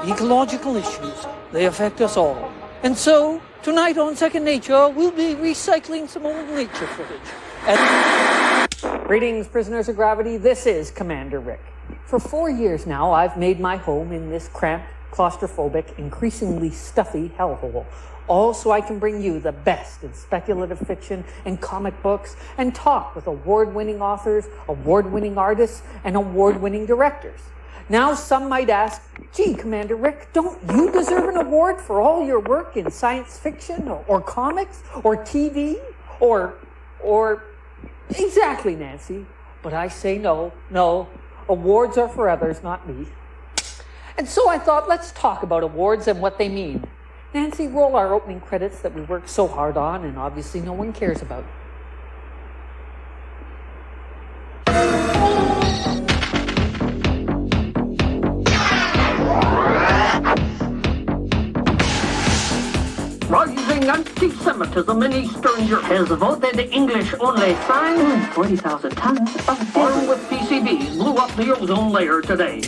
Ecological issues, they affect us all. And so, tonight on Second Nature, we'll be recycling some old nature footage. Greetings, prisoners of gravity. This is Commander Rick. For 4 years now, I've made my home in this cramped, claustrophobic, increasingly stuffy hellhole, all so I can bring you the best in speculative fiction and comic books and talk with award-winning authors, award-winning artists, and award-winning directors. Now some might ask, gee, Commander Rick, don't you deserve an award for all your work in science fiction or comics or TV or... Exactly, Nancy. But I say no. Awards are for others, not me. And so I thought, let's talk about awards and what they mean. Nancy, roll our opening credits that we worked so hard on and obviously no one cares about. Rising anti-Semitism in Eastern Europe has voted English-only sign. 40,000 tons of armed with PCBs blew up the ozone layer today.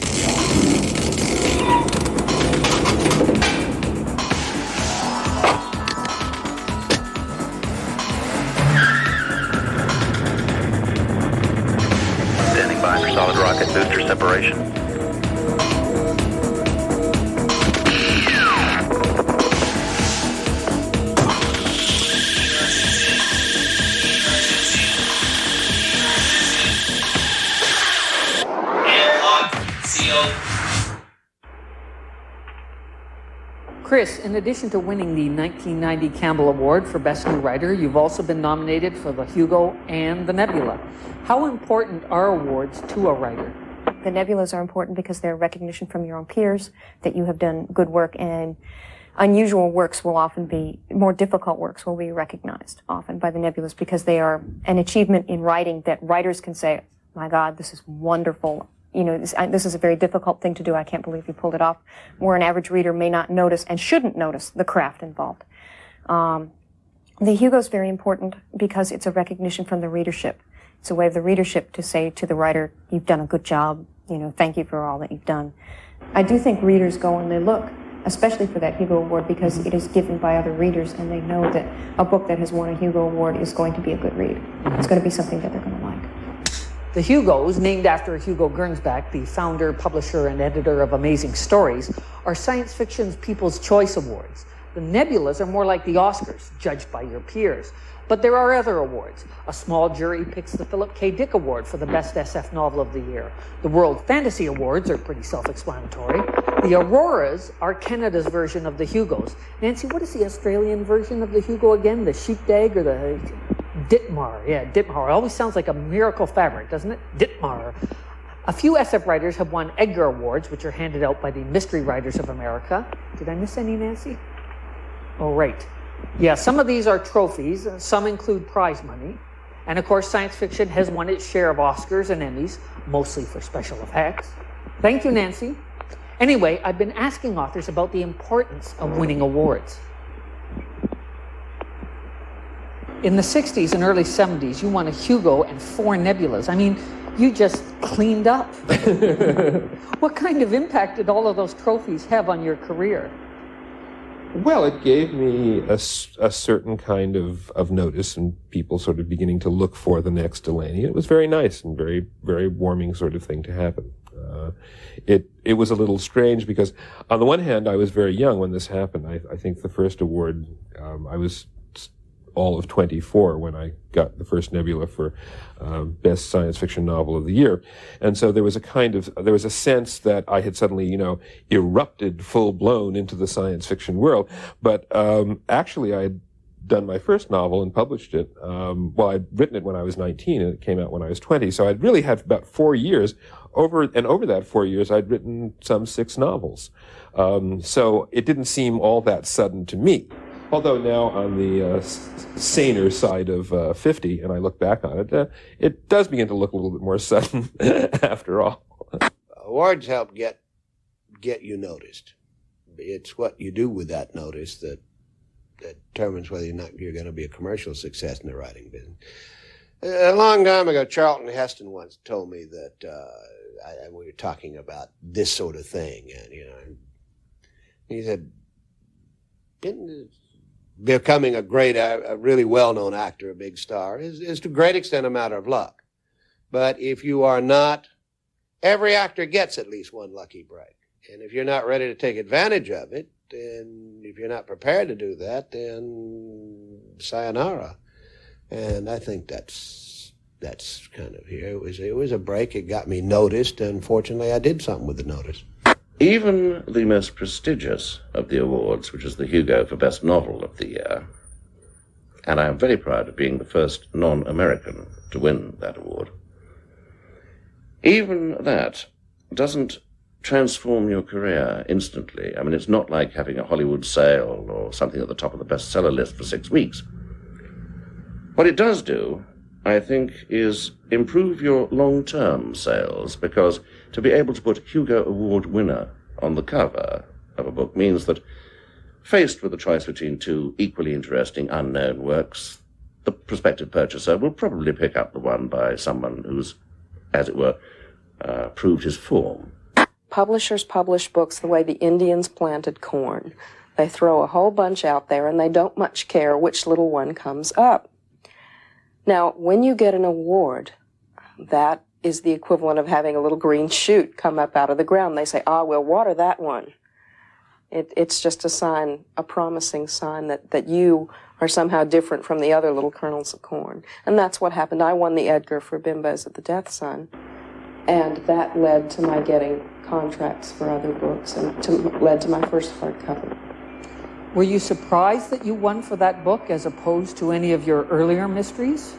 Standing by for solid rocket booster separation. Chris, in addition to winning the 1990 Campbell Award for Best New Writer, you've also been nominated for the Hugo and the Nebula. How important are awards to a writer? The Nebulas are important because they're recognition from your own peers that you have done good work, and unusual works will often be, more difficult works will be recognized often by the Nebulas because they are an achievement in writing that writers can say, my God, this is wonderful. You know, this is a very difficult thing to do. I can't believe you pulled it off. Where an average reader may not notice and shouldn't notice the craft involved. The Hugo is very important because it's a recognition from the readership. It's a way of the readership to say to the writer, you've done a good job. You know, thank you for all that you've done. I do think readers go and they look, especially for that Hugo Award, because it is given by other readers and they know that a book that has won a Hugo Award is going to be a good read. It's going to be something that they're going to like. The Hugos, named after Hugo Gernsback, the founder, publisher, and editor of Amazing Stories, are science fiction's People's Choice Awards. The Nebulas are more like the Oscars, judged by your peers. But there are other awards. A small jury picks the Philip K. Dick Award for the Best SF Novel of the Year. The World Fantasy Awards are pretty self-explanatory. The Auroras are Canada's version of the Hugos. Nancy, what is the Australian version of the Hugo again? The Sheepdag or the... Ditmar, yeah, Ditmar. It always sounds like a miracle fabric, doesn't it? Ditmar. A few SF writers have won Edgar Awards, which are handed out by the Mystery Writers of America. Did I miss any, Nancy? Oh, right. Yeah, some of these are trophies. Some include prize money. And of course, science fiction has won its share of Oscars and Emmys, mostly for special effects. Thank you, Nancy. Anyway, I've been asking authors about the importance of winning awards. In the 60s and early 70s, you won a Hugo and 4 Nebulas. I mean, you just cleaned up. What kind of impact did all of those trophies have on your career? Well, it gave me a certain kind of notice and people sort of beginning to look for the next Delaney. It was very nice and very, very warming sort of thing to happen. It was a little strange because on the one hand, I was very young when this happened. I think the first award, I was all of 24 when I got the first Nebula for Best Science Fiction Novel of the Year. And so there was a sense that I had suddenly, erupted full-blown into the science fiction world. But actually I had done my first novel and published it. I'd written it when I was 19 and it came out when I was 20. So I'd really had about 4 years. Over that 4 years, I'd written some 6 novels. So it didn't seem all that sudden to me. Although now on the saner side of 50, and I look back on it, it does begin to look a little bit more sudden after all. awards help get you noticed. It's what you do with that notice that determines whether or not you're going to be a commercial success in the writing business. A long time ago, Charlton Heston once told me that we were talking about this sort of thing, and he said, becoming a really well-known actor, a big star, is to a great extent a matter of luck. But if you are not, every actor gets at least one lucky break. And if you're not ready to take advantage of it, then if you're not prepared to do that, then sayonara. And I think that's kind of here. It was a break. It got me noticed, and fortunately I did something with the notice. Even the most prestigious of the awards, which is the Hugo for Best Novel of the Year, and I am very proud of being the first non-American to win that award, even that doesn't transform your career instantly. I mean, it's not like having a Hollywood sale or something at the top of the bestseller list for 6 weeks. What it does do, I think, is improve your long-term sales, because to be able to put Hugo Award winner on the cover of a book means that, faced with a choice between two equally interesting unknown works, the prospective purchaser will probably pick up the one by someone who's, as it were, proved his form. Publishers publish books the way the Indians planted corn. They throw a whole bunch out there, and they don't much care which little one comes up. Now, when you get an award, that is the equivalent of having a little green shoot come up out of the ground. They say, we'll water that one. It's just a sign, a promising sign that you are somehow different from the other little kernels of corn. And that's what happened. I won the Edgar for Bimbos of the Death Sun, and that led to my getting contracts for other books and led to my first hardcover. Were you surprised that you won for that book as opposed to any of your earlier mysteries?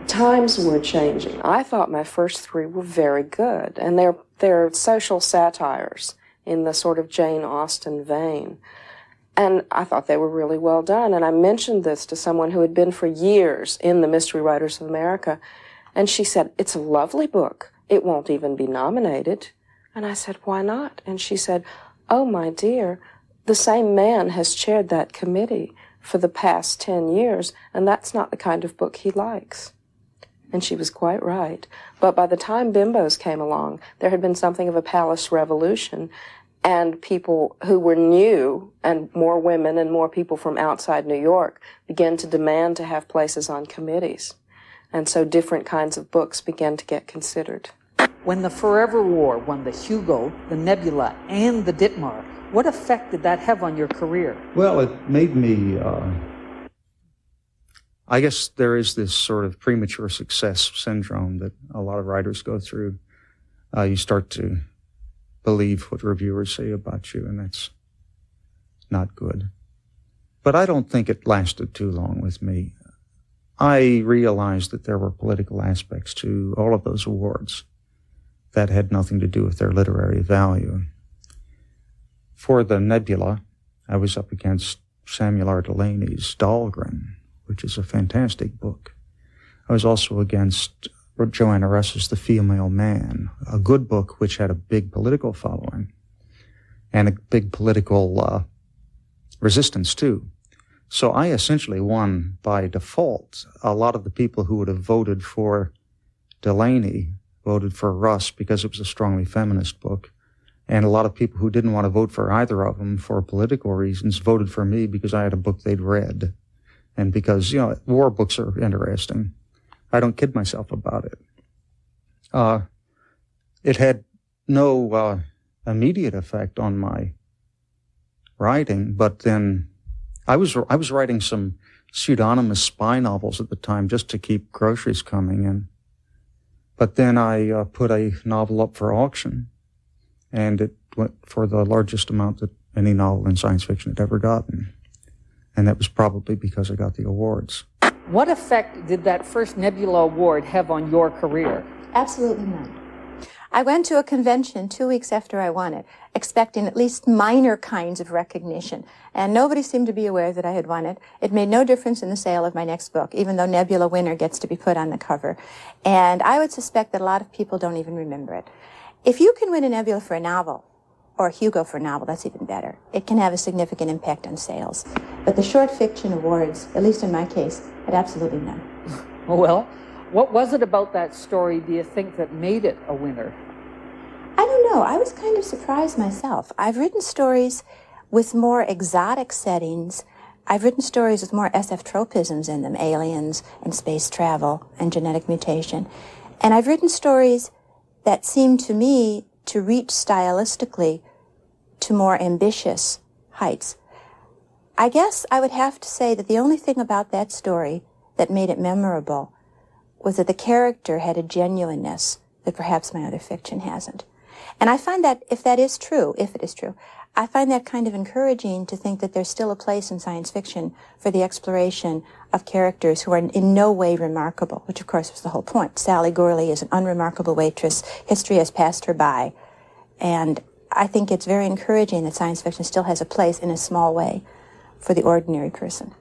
Times were changing. I thought my first 3 were very good, and they're social satires in the sort of Jane Austen vein. And I thought they were really well done. And I mentioned this to someone who had been for years in the Mystery Writers of America, and she said, "It's a lovely book. It won't even be nominated." And I said, "Why not?" And she said, "Oh, my dear, the same man has chaired that committee for the past 10 years, and that's not the kind of book he likes." And she was quite right. But by the time Bimbos came along, there had been something of a palace revolution, and people who were new, and more women and more people from outside New York, began to demand to have places on committees. And so different kinds of books began to get considered. When the Forever War won the Hugo, the Nebula, and the Ditmar, what effect did that have on your career? Well, it made me, I guess there is this sort of premature success syndrome that a lot of writers go through. You start to believe what reviewers say about you, and that's not good. But I don't think it lasted too long with me. I realized that there were political aspects to all of those awards that had nothing to do with their literary value. For the Nebula, I was up against Samuel R. Delany's Dahlgren, which is a fantastic book. I was also against Joanna Russ's The Female Man, a good book which had a big political following and a big political resistance too. So I essentially won by default. A lot of the people who would have voted for Delany voted for Russ because it was a strongly feminist book. And a lot of people who didn't want to vote for either of them for political reasons voted for me because I had a book they'd read. And because, war books are interesting. I don't kid myself about it. It had no immediate effect on my writing, but then I was writing some pseudonymous spy novels at the time just to keep groceries coming in. But then I put a novel up for auction, and it went for the largest amount that any novel in science fiction had ever gotten. And that was probably because I got the awards. What effect did that first Nebula Award have on your career? Absolutely none. I went to a convention 2 weeks after I won it, expecting at least minor kinds of recognition, and nobody seemed to be aware that I had won it. It made no difference in the sale of my next book, even though Nebula winner gets to be put on the cover. And I would suspect that a lot of people don't even remember it. If you can win a Nebula for a novel, or a Hugo for a novel, that's even better. It can have a significant impact on sales. But the short fiction awards, at least in my case, had absolutely none. Well, what was it about that story, do you think, that made it a winner? I don't know. I was kind of surprised myself. I've written stories with more exotic settings. I've written stories with more SF tropisms in them, aliens and space travel and genetic mutation. And I've written stories that seem to me to reach stylistically to more ambitious heights. I guess I would have to say that the only thing about that story that made it memorable was that the character had a genuineness that perhaps my other fiction hasn't. And I find that if it is true, I find that kind of encouraging to think that there's still a place in science fiction for the exploration of characters who are in no way remarkable, which of course was the whole point. Sally Gourley is an unremarkable waitress. History has passed her by. And I think it's very encouraging that science fiction still has a place in a small way for the ordinary person.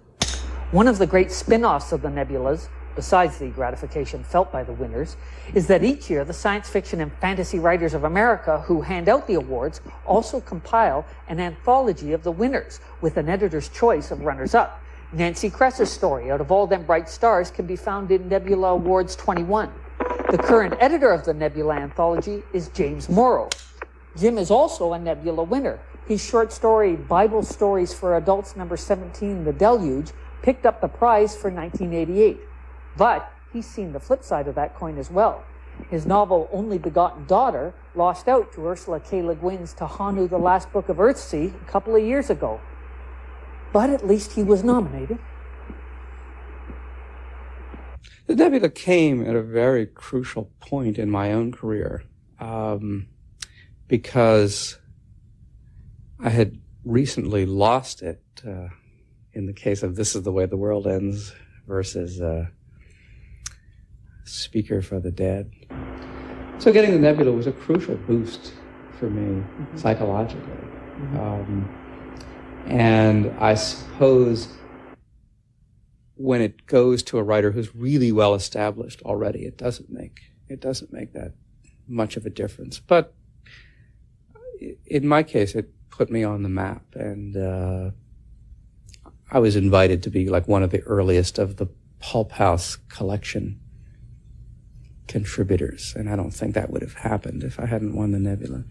One of the great spin-offs of the Nebulas, besides the gratification felt by the winners, is that each year the Science Fiction and Fantasy Writers of America who hand out the awards also compile an anthology of the winners with an editor's choice of runners-up. Nancy Kress's story, Out of All Them Bright Stars, can be found in Nebula Awards 21. The current editor of the Nebula anthology is James Morrow. Jim is also a Nebula winner. His short story, Bible Stories for Adults, number 17, The Deluge, picked up the prize for 1988. But he's seen the flip side of that coin as well. His novel, Only Begotten Daughter, lost out to Ursula K. Le Guin's Tahanu, The Last Book of Earthsea, a couple of years ago. But at least he was nominated. The Nebula came at a very crucial point in my own career, because I had recently lost it in the case of This Is the Way the World Ends versus Speaker for the Dead. So getting the Nebula was a crucial boost for me psychologically. And I suppose when it goes to a writer who's really well established already, it doesn't make that much of a difference. But in my case, it put me on the map, and I was invited to be like one of the earliest of the Pulp House collection contributors, and I don't think that would have happened if I hadn't won the Nebula.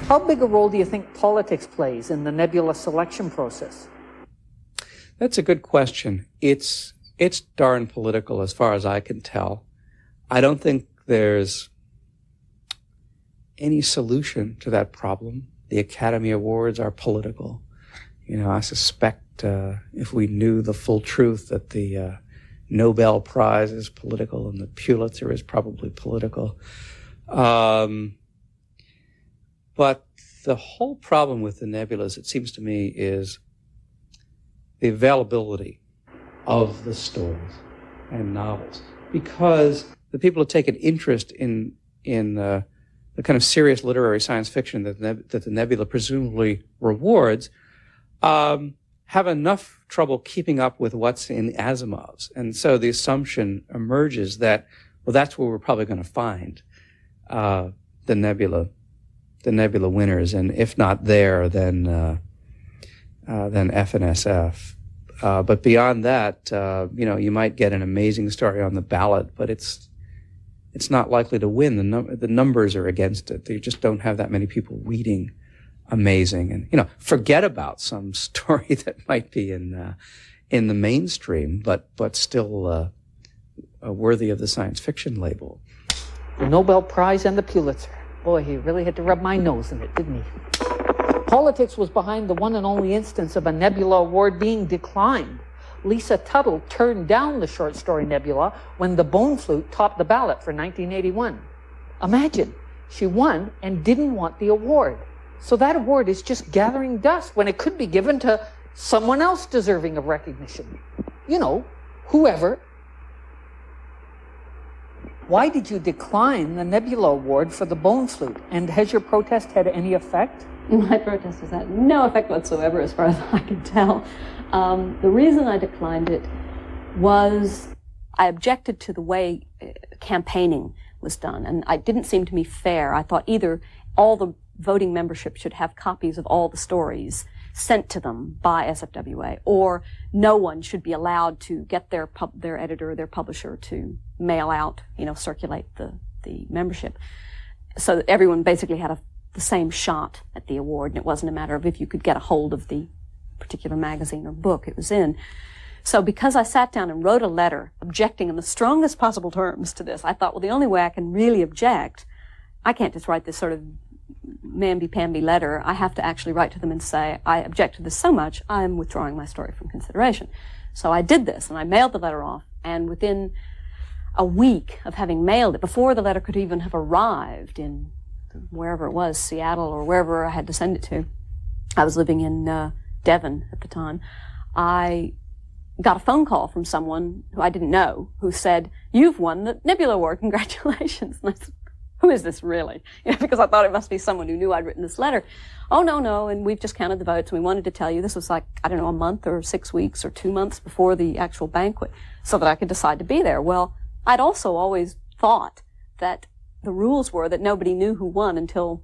How big a role do you think politics plays in the Nebula selection process? That's a good question. It's darn political as far as I can tell. I don't think there's any solution to that problem. The Academy Awards are political. You know, I suspect if we knew the full truth that the Nobel Prize is political and the Pulitzer is probably political. But the whole problem with the nebulas, it seems to me, is the availability of the stories and novels. Because the people who take an interest in the kind of serious literary science fiction that the Nebula presumably rewards, have enough trouble keeping up with what's in Asimov's. And so the assumption emerges that, well, that's where we're probably going to find the Nebula winners. And if not there, then FNSF. But beyond that, you might get an amazing story on the ballot, but it's not likely to win. The numbers are against it. They just don't have that many people reading amazing, and forget about some story that might be in the mainstream, but still worthy of the science fiction label. The Nobel Prize and the Pulitzer. Boy, he really had to rub my nose in it, didn't he? Politics was behind the one and only instance of a Nebula award being declined. Lisa Tuttle turned down the short story Nebula when The Bone Flute topped the ballot for 1981. Imagine, she won and didn't want the award. So that award is just gathering dust when it could be given to someone else deserving of recognition. Whoever. Why did you decline the Nebula Award for The Bone Flute? And has your protest had any effect? My protest has had no effect whatsoever, as far as I can tell. The reason I declined it was I objected to the way campaigning was done. And it didn't seem to me fair. I thought either all the voting membership should have copies of all the stories sent to them by SFWA, or no one should be allowed to get their editor or their publisher to mail out, circulate the membership, so that everyone basically had the same shot at the award, and it wasn't a matter of if you could get a hold of the particular magazine or book it was in. So because I sat down and wrote a letter objecting in the strongest possible terms to this, I thought, well, the only way I can really object, I can't just write this sort of mamby-pamby letter. I have to actually write to them and say, I object to this so much, I'm withdrawing my story from consideration. So I did this, and I mailed the letter off, and within a week of having mailed it, before the letter could even have arrived in wherever it was, Seattle or wherever I had to send it to, I was living in Devon at the time, I got a phone call from someone who I didn't know, who said, "You've won the Nebula Award, congratulations." And I said, who is this really? Because I thought it must be someone who knew I'd written this letter. "Oh, no, and we've just counted the votes, and we wanted to tell you." This was like, I don't know, a month or 6 weeks or 2 months before the actual banquet, so that I could decide to be there. Well, I'd also always thought that the rules were that nobody knew who won until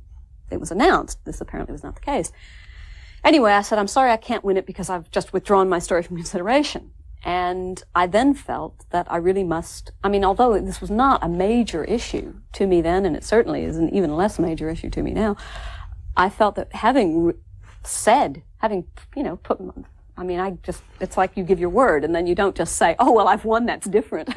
it was announced. This apparently was not the case. Anyway, I said, "I'm sorry I can't win it because I've just withdrawn my story from consideration." And I then felt that I really must, although this was not a major issue to me then, and it certainly is an even less major issue to me now, I felt that having put, it's like you give your word, and then you don't just say, "Oh, well, I've won, that's different.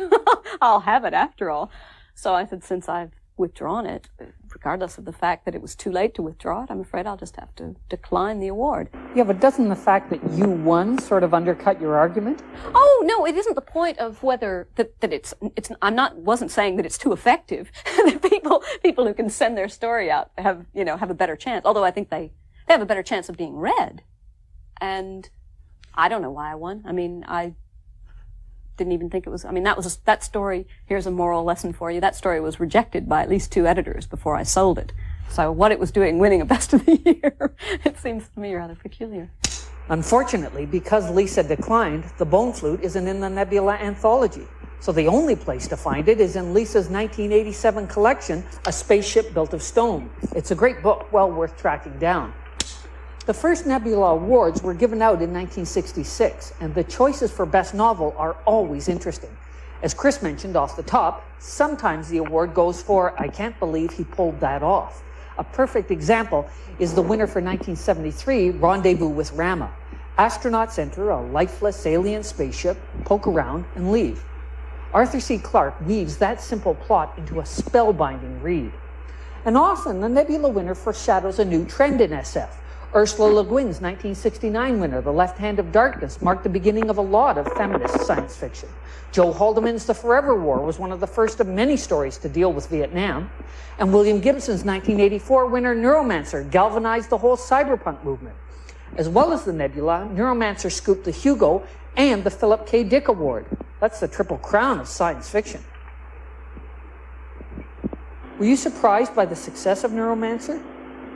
I'll have it after all." So I said, since I've withdrawn it, regardless of the fact that it was too late to withdraw it, I'm afraid I'll just have to decline the award. Yeah, but doesn't the fact that you won sort of undercut your argument? Oh, no, it isn't the point of whether that it's wasn't saying that it's too effective. people who can send their story out have a better chance, although I think they have a better chance of being read. And I don't know why I won. I didn't even think it was, that story, here's a moral lesson for you, that story was rejected by at least 2 editors before I sold it. So what it was doing winning a Best of the Year, it seems to me rather peculiar. Unfortunately, because Lisa declined, the Bone Flute isn't in the Nebula anthology. So the only place to find it is in Lisa's 1987 collection, A Spaceship Built of Stone. It's a great book, well worth tracking down. The first Nebula Awards were given out in 1966, and the choices for Best Novel are always interesting. As Chris mentioned off the top, sometimes the award goes for "I can't believe he pulled that off." A perfect example is the winner for 1973, Rendezvous with Rama. Astronauts enter a lifeless alien spaceship, poke around, and leave. Arthur C. Clarke weaves that simple plot into a spellbinding read. And often, the Nebula winner foreshadows a new trend in SF. Ursula Le Guin's 1969 winner, The Left Hand of Darkness, marked the beginning of a lot of feminist science fiction. Joe Haldeman's The Forever War was one of the first of many stories to deal with Vietnam. And William Gibson's 1984 winner, Neuromancer, galvanized the whole cyberpunk movement. As well as the Nebula, Neuromancer scooped the Hugo and the Philip K. Dick Award. That's the triple crown of science fiction. Were you surprised by the success of Neuromancer?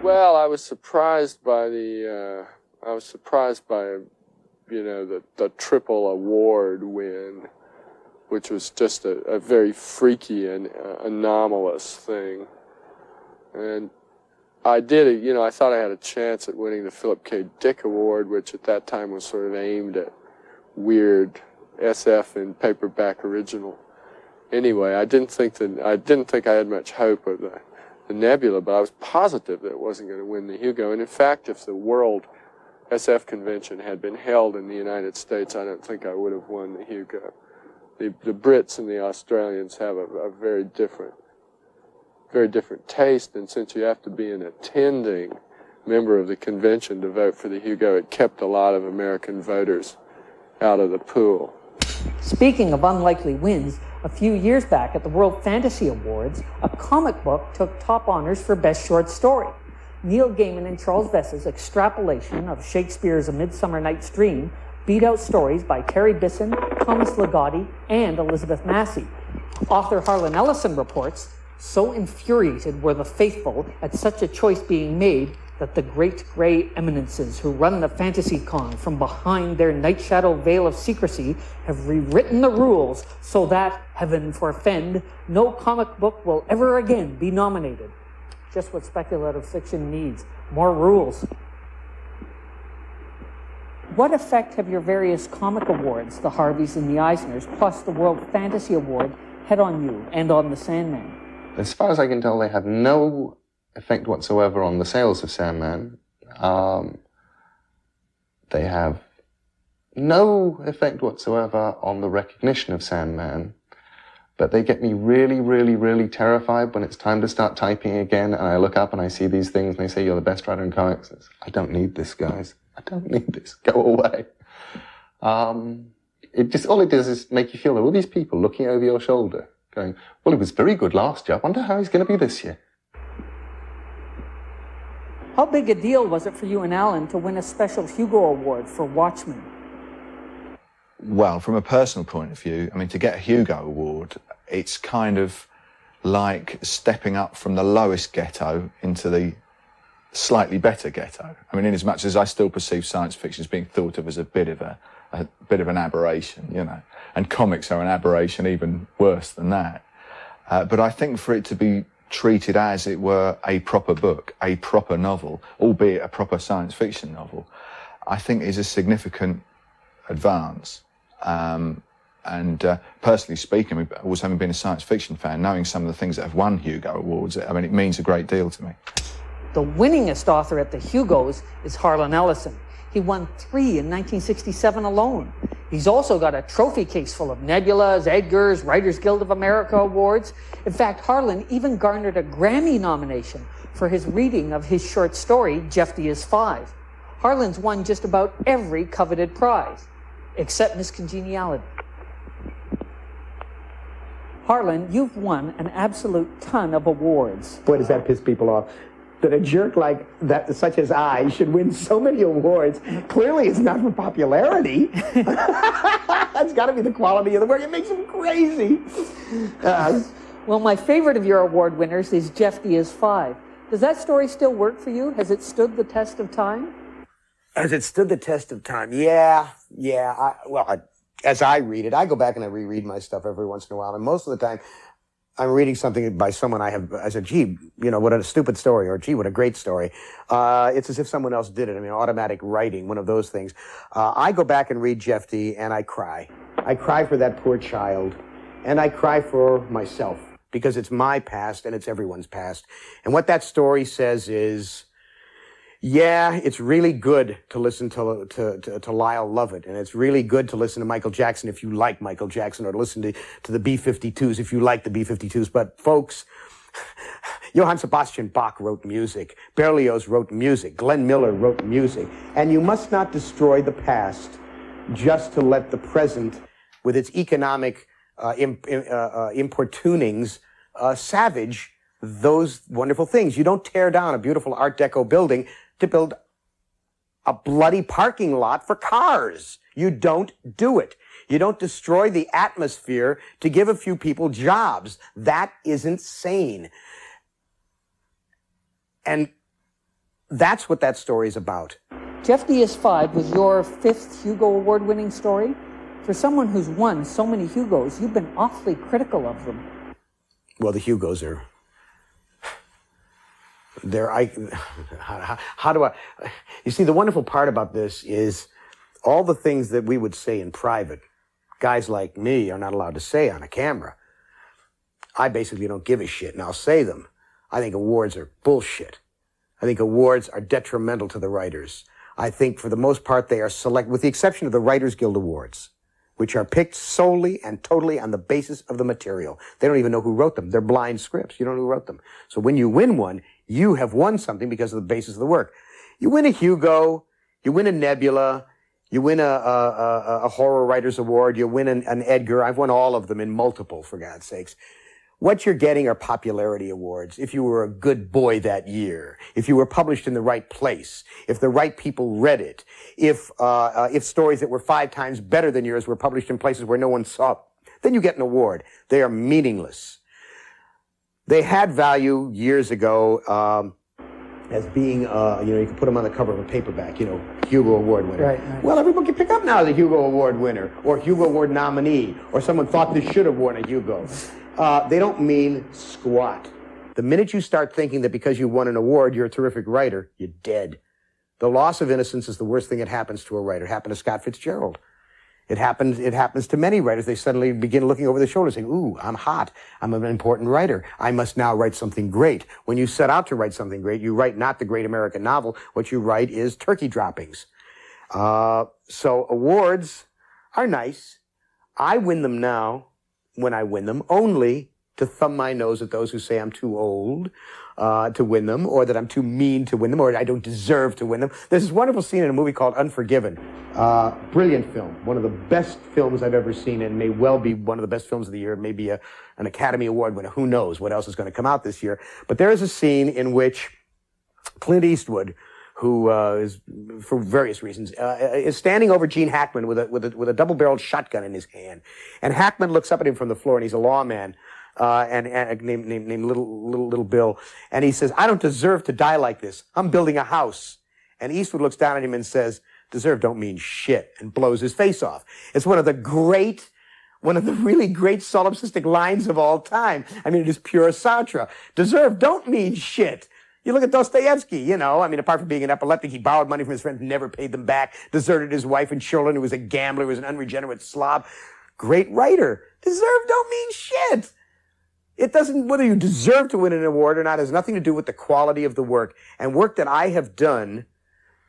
Well, I was surprised by the triple award win, which was just a very freaky and anomalous thing. And I did it, I thought I had a chance at winning the Philip K. Dick Award, which at that time was sort of aimed at weird SF and paperback original. Anyway, I didn't think I had much hope of the Nebula, but I was positive that it wasn't going to win the Hugo. And in fact, if the World SF Convention had been held in the United States, I don't think I would have won the Hugo. The Brits and the Australians have a very different taste, and since you have to be an attending member of the convention to vote for the Hugo, it kept a lot of American voters out of the pool. Speaking of unlikely wins, a few years back at the World Fantasy Awards, a comic book took top honors for Best Short Story. Neil Gaiman and Charles Vess's extrapolation of Shakespeare's A Midsummer Night's Dream beat out stories by Terry Bisson, Thomas Ligotti, and Elizabeth Massey. Author Harlan Ellison reports, "So infuriated were the faithful at such a choice being made, that the great gray eminences who run the fantasy con from behind their night shadow veil of secrecy have rewritten the rules so that, heaven forfend, no comic book will ever again be nominated. Just what speculative fiction needs. More rules. What effect have your various comic awards, the Harveys and the Eisners, plus the World Fantasy Award, had on you and on the Sandman? As far as I can tell, they had no effect whatsoever on the sales of Sandman. They have no effect whatsoever on the recognition of Sandman. But they get me really, really, really terrified when it's time to start typing again, and I look up and I see these things and they say, "You're the best writer in comics." I don't need this, guys. I don't need this. Go away. All it does is make you feel there are all these people looking over your shoulder going, "Well, he was very good last year. I wonder how he's going to be this year." How big a deal was it for you and Alan to win a special Hugo Award for Watchmen? Well, from a personal point of view, I mean, to get a Hugo Award, it's kind of like stepping up from the lowest ghetto into the slightly better ghetto. I mean, in as much as I still perceive science fiction as being thought of as a bit of an aberration, you know, and comics are an aberration even worse than that. But I think for it to be treated as it were a proper book, a proper novel, albeit a proper science fiction novel, I think is a significant advance. Personally speaking, always having been a science fiction fan, knowing some of the things that have won Hugo Awards, I mean, it means a great deal to me. The winningest author at the Hugos is Harlan Ellison. He won 3 in 1967 alone. He's also got a trophy case full of Nebulas, Edgars, Writers Guild of America awards. In fact, Harlan even garnered a Grammy nomination for his reading of his short story, Jefty is 5. Harlan's won just about every coveted prize, except Miss Congeniality. Harlan, you've won an absolute ton of awards. Boy, does that piss people off. That a jerk like that, such as I, should win so many awards. Clearly, it's not for popularity. That's got to be the quality of the work. It makes them crazy. Well, my favorite of your award winners is Jefty is 5. Does that story still work for you? Has it stood the test of time? Has it stood the test of time? Yeah. As I read it, I go back and I reread my stuff every once in a while, and most of the time, I'm reading something by someone I said, gee, you know, what a stupid story, or gee, what a great story. It's as if someone else did it. I mean, automatic writing, one of those things. I go back and read Jefty, and I cry. I cry for that poor child, and I cry for myself, because it's my past, and it's everyone's past. And what that story says is, yeah, it's really good to listen to Lyle Lovett, and it's really good to listen to Michael Jackson if you like Michael Jackson, or to listen to the B-52s if you like the B-52s. But folks, Johann Sebastian Bach wrote music, Berlioz wrote music, Glenn Miller wrote music, and you must not destroy the past just to let the present, with its economic importunings, savage those wonderful things. You don't tear down a beautiful Art Deco building to build a bloody parking lot for cars. You don't do it. You don't destroy the atmosphere to give a few people jobs. That isn't sane. And that's what that story is about. Jefty is 5 was your 5th Hugo Award-winning story. For someone who's won so many Hugos, you've been awfully critical of them. Well, the Hugos are... You see, the wonderful part about this is all the things that we would say in private, guys like me are not allowed to say on a camera. I basically don't give a shit, and I'll say them. I think awards are bullshit. I think awards are detrimental to the writers. I think for the most part they are select, with the exception of the Writers Guild Awards, which are picked solely and totally on the basis of the material. They don't even know who wrote them. They're blind scripts. You don't know who wrote them. So when you win one, you have won something because of the basis of the work. You win a Hugo, you win a Nebula, you win a Horror Writers Award, you win an Edgar. I've won all of them in multiple, for God's sakes. What you're getting are popularity awards. If you were a good boy that year, if you were published in the right place, if the right people read it, if stories that were 5 times better than yours were published in places where no one saw, then you get an award. They are meaningless. They had value years ago. as being, you can put them on the cover of a paperback, Hugo Award winner. Right. Well, every book you pick up now is a Hugo Award winner, or Hugo Award nominee, or someone thought this should have won a Hugo. They don't mean squat. The minute you start thinking that because you won an award, you're a terrific writer, you're dead. The loss of innocence is the worst thing that happens to a writer. It happened to Scott Fitzgerald. It happens to many writers. They suddenly begin looking over their shoulder saying, ooh, I'm hot. I'm an important writer. I must now write something great. When you set out to write something great, you write not the great American novel. What you write is turkey droppings. So awards are nice. I win them now, when I win them, only to thumb my nose at those who say I'm too old to win them, or that I'm too mean to win them, or I don't deserve to win them. There's this wonderful scene in a movie called Unforgiven. Brilliant film. One of the best films I've ever seen, and may well be one of the best films of the year, maybe an Academy Award winner. Who knows what else is going to come out this year. But there is a scene in which Clint Eastwood, who is, for various reasons, is standing over Gene Hackman with a double-barreled shotgun in his hand. And Hackman looks up at him from the floor, and he's a lawman. Named Little Bill, and he says, "I don't deserve to die like this. I'm building a house." And Eastwood looks down at him and says, "Deserve don't mean shit," and blows his face off. It's one of the really great solipsistic lines of all time. I mean, it is pure Sartre. Deserve don't mean shit. You look at Dostoevsky, apart from being an epileptic, he borrowed money from his friends, never paid them back, deserted his wife and children, who was a gambler, who was an unregenerate slob. Great writer. Deserve don't mean shit. It doesn't, whether you deserve to win an award or not, has nothing to do with the quality of the work. And work that I have done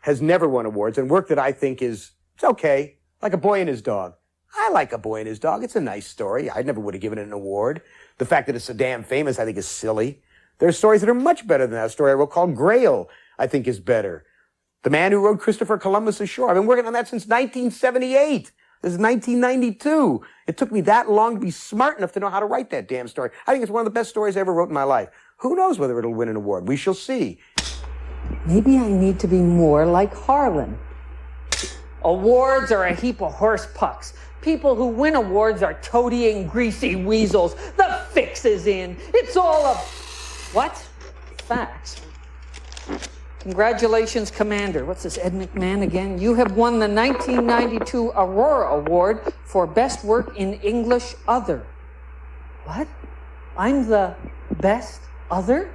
has never won awards, and work that I think it's okay, like A Boy and His Dog. I like A Boy and His Dog. It's a nice story. I never would have given it an award. The fact that it's so damn famous, I think, is silly. There are stories that are much better than that. A story I wrote called Grail, I think, is better. The Man Who Rode Christopher Columbus Ashore. I've been working on that since 1978. This is 1992. It took me that long to be smart enough to know how to write that damn story. I think it's one of the best stories I ever wrote in my life. Who knows whether it'll win an award? We shall see. Maybe I need to be more like Harlan. Awards are a heap of horse pucks. People who win awards are toadying greasy weasels. The fix is in. It's all a... What? Facts. Congratulations, Commander. What's this, Ed McMahon again? You have won the 1992 Aurora Award for Best Work in English Other. What? I'm the best other?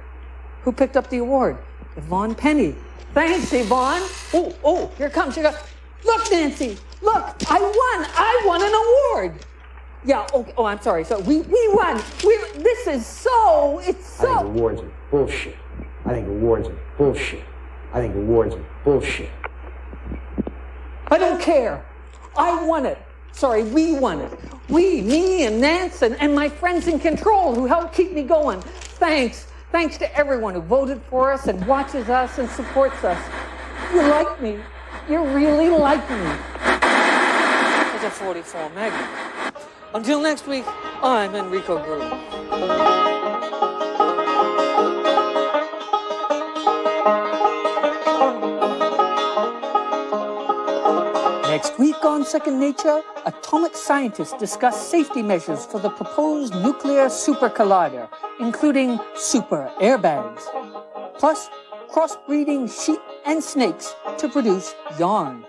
Who picked up the award? Yvonne Penny. Thanks, Yvonne. Oh, here comes. Look, Nancy. Look, I won an award. Yeah, okay. Oh, I'm sorry. So we won. This is so, it's so. I think awards are bullshit. I think awards are bullshit. I think awards are bullshit. I don't care. I won it. Sorry, we won it. We, me and Nance and my friends in control who helped keep me going. Thanks. Thanks to everyone who voted for us and watches us and supports us. You like me. You really like me. It's a 44 Magnum. Until next week, I'm Enrico Groove. Next week on Second Nature, atomic scientists discuss safety measures for the proposed nuclear super collider, including super airbags. Plus, crossbreeding sheep and snakes to produce yarn.